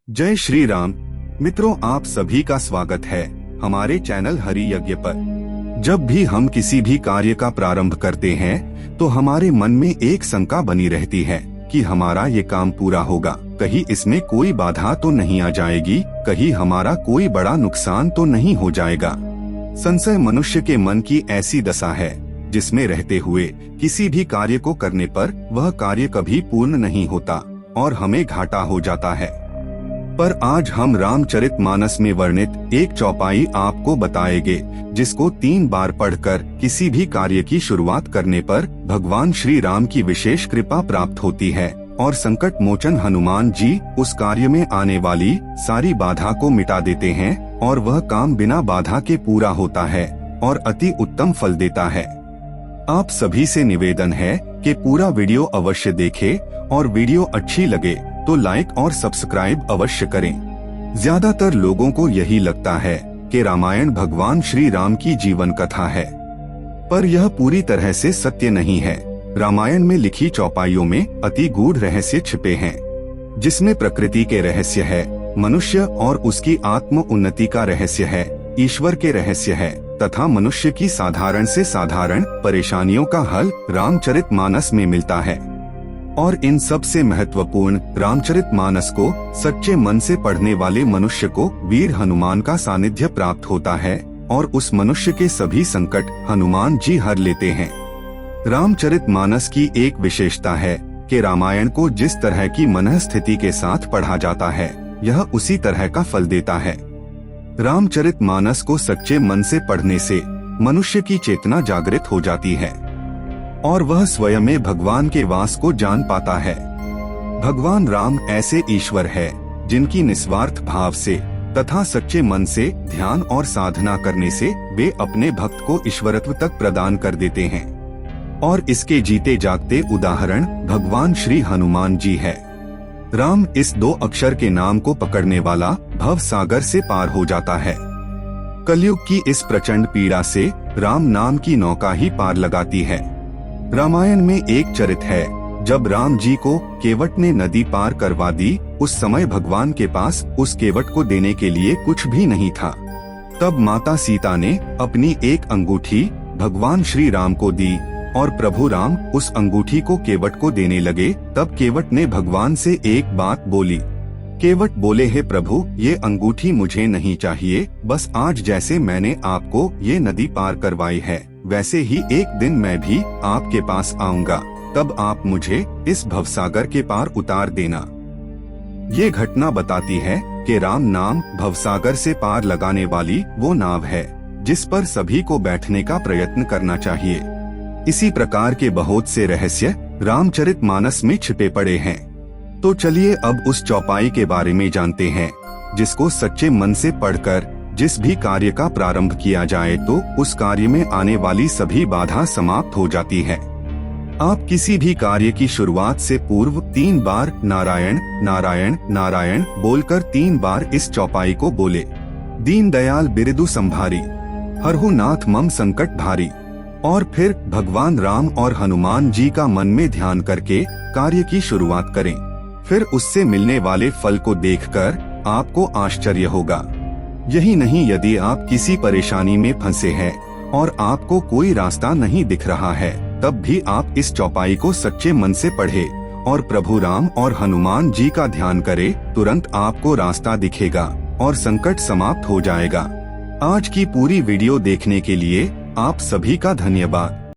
जय श्री राम। मित्रों, आप सभी का स्वागत है हमारे चैनल हरि यज्ञ पर। जब भी हम किसी भी कार्य का प्रारंभ करते हैं तो हमारे मन में एक शंका बनी रहती है कि हमारा ये काम पूरा होगा, कहीं इसमें कोई बाधा तो नहीं आ जाएगी, कहीं हमारा कोई बड़ा नुकसान तो नहीं हो जाएगा। संशय मनुष्य के मन की ऐसी दशा है जिसमें रहते हुए किसी भी कार्य को करने पर वह कार्य कभी पूर्ण नहीं होता और हमें घाटा हो जाता है। पर आज हम रामचरितमानस में वर्णित एक चौपाई आपको बताएंगे जिसको 3 बार पढ़कर किसी भी कार्य की शुरुआत करने पर भगवान श्री राम की विशेष कृपा प्राप्त होती है और संकट मोचन हनुमान जी उस कार्य में आने वाली सारी बाधा को मिटा देते हैं और वह काम बिना बाधा के पूरा होता है और अति उत्तम फल देता है। आप सभी से निवेदन है कि पूरा वीडियो अवश्य देखें और वीडियो अच्छी लगे तो लाइक और सब्सक्राइब अवश्य करें। ज्यादातर लोगों को यही लगता है कि रामायण भगवान श्री राम की जीवन कथा है, पर यह पूरी तरह से सत्य नहीं है। रामायण में लिखी चौपाइयों में अति गूढ़ रहस्य छिपे हैं, जिसमें प्रकृति के रहस्य है, मनुष्य और उसकी आत्म उन्नति का रहस्य है, ईश्वर के रहस्य है तथा मनुष्य की साधारण से साधारण परेशानियों का हल रामचरितमानस में मिलता है। और इन सब से महत्वपूर्ण रामचरितमानस को सच्चे मन से पढ़ने वाले मनुष्य को वीर हनुमान का सानिध्य प्राप्त होता है और उस मनुष्य के सभी संकट हनुमान जी हर लेते हैं। रामचरितमानस की एक विशेषता है कि रामायण को जिस तरह की मन स्थिति के साथ पढ़ा जाता है यह उसी तरह का फल देता है। रामचरितमानस को सच्चे मन से पढ़ने से मनुष्य की चेतना जागृत हो जाती है और वह स्वयं में भगवान के वास को जान पाता है। भगवान राम ऐसे ईश्वर है जिनकी निस्वार्थ भाव से तथा सच्चे मन से ध्यान और साधना करने से वे अपने भक्त को ईश्वरत्व तक प्रदान कर देते हैं। और इसके जीते जागते उदाहरण भगवान श्री हनुमान जी है। राम इस 2 अक्षर के नाम को पकड़ने वाला भव सागर से पार हो जाता है। कलयुग की इस प्रचंड पीड़ा से राम नाम की नौका ही पार लगाती है। रामायण में एक चरित है जब राम जी को केवट ने नदी पार करवा दी। उस समय भगवान के पास उस केवट को देने के लिए कुछ भी नहीं था। तब माता सीता ने अपनी एक अंगूठी भगवान श्री राम को दी और प्रभु राम उस अंगूठी को केवट को देने लगे। तब केवट ने भगवान से एक बात बोली। केवट बोले, हे प्रभु, ये अंगूठी मुझे नहीं चाहिए, बस आज जैसे मैंने आपको ये नदी पार करवाई है वैसे ही एक दिन मैं भी आपके पास आऊंगा, तब आप मुझे इस भवसागर के पार उतार देना। ये घटना बताती है कि राम नाम भवसागर से पार लगाने वाली वो नाव है जिस पर सभी को बैठने का प्रयत्न करना चाहिए। इसी प्रकार के बहुत से रहस्य रामचरितमानस में छिपे पड़े हैं। तो चलिए अब उस चौपाई के बारे में जानते हैं जिसको सच्चे मन से पढ़कर जिस भी कार्य का प्रारंभ किया जाए तो उस कार्य में आने वाली सभी बाधा समाप्त हो जाती है। आप किसी भी कार्य की शुरुआत से पूर्व 3 बार नारायण नारायण नारायण बोलकर 3 बार इस चौपाई को बोले। दीन दयाल बिरदु संभारी, हरहु नाथ मम संकट भारी। और फिर भगवान राम और हनुमान जी का मन में ध्यान करके कार्य की शुरुआत करें। फिर उससे मिलने वाले फल को देखकर आपको आश्चर्य होगा। यही नहीं, यदि आप किसी परेशानी में फंसे हैं और आपको कोई रास्ता नहीं दिख रहा है तब भी आप इस चौपाई को सच्चे मन से पढ़ें और प्रभु राम और हनुमान जी का ध्यान करें, तुरंत आपको रास्ता दिखेगा और संकट समाप्त हो जाएगा। आज की पूरी वीडियो देखने के लिए आप सभी का धन्यवाद।